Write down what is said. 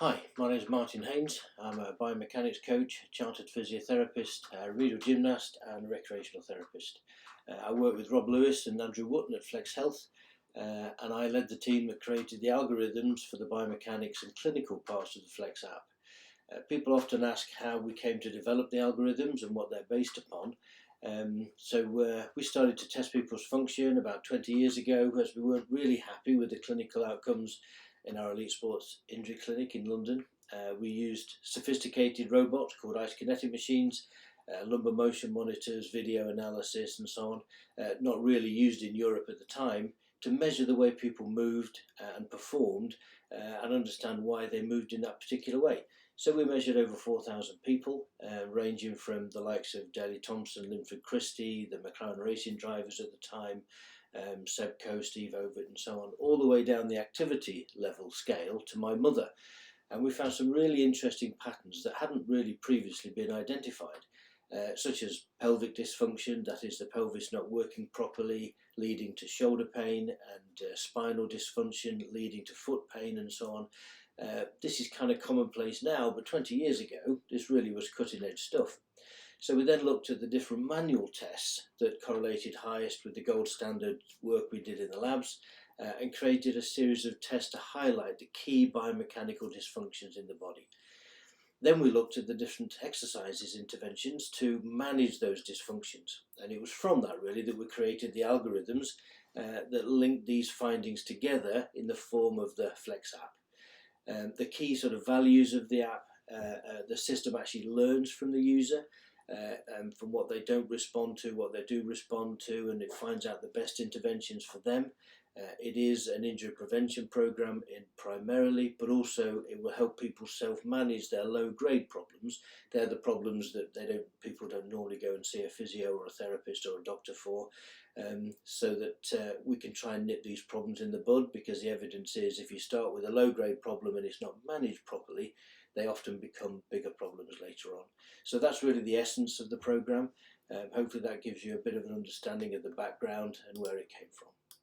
Hi, my name is Martin Haynes. I'm a biomechanics coach, chartered physiotherapist, renal gymnast and recreational therapist. I work with Rob Lewis and Andrew Wotton at FLX Health, and I led the team that created the algorithms for the biomechanics and clinical parts of the FLX app. People often ask how we came to develop the algorithms and what they're based upon. We started to test people's function about 20 years ago as we weren't really happy with the clinical outcomes in our elite sports injury clinic in London. We used sophisticated robots called ice kinetic machines, lumbar motion monitors, video analysis and so on, not really used in Europe at the time, to measure the way people moved and performed and understand why they moved in that particular way. So we measured over 4,000 people, ranging from the likes of Daley Thompson, Linford Christie, the McLaren racing drivers at the time, Seb Coe, Steve Ovett and so on, all the way down the activity level scale to my mother. And we found some really interesting patterns that hadn't really previously been identified, such as pelvic dysfunction, that is the pelvis not working properly, leading to shoulder pain, and spinal dysfunction leading to foot pain and so on. This is kind of commonplace now, but 20 years ago this really was cutting edge stuff. So we then looked at the different manual tests that correlated highest with the gold standard work we did in the labs, and created a series of tests to highlight the key biomechanical dysfunctions in the body. Then we looked at the different exercises interventions to manage those dysfunctions, and it was from that really that we created the algorithms that linked these findings together in the form of the FLX app. The key sort of values of the app, the system actually learns from the user, and from what they don't respond to, what they do respond to, and it finds out the best interventions for them. It is an injury prevention program primarily, but also it will help people self-manage their low-grade problems. They're the problems that people don't normally go and see a physio or a therapist or a doctor for, so that we can try and nip these problems in the bud, because the evidence is if you start with a low-grade problem and it's not managed properly, they often become bigger problems later on. So that's really the essence of the program. Hopefully that gives you a bit of an understanding of the background and where it came from.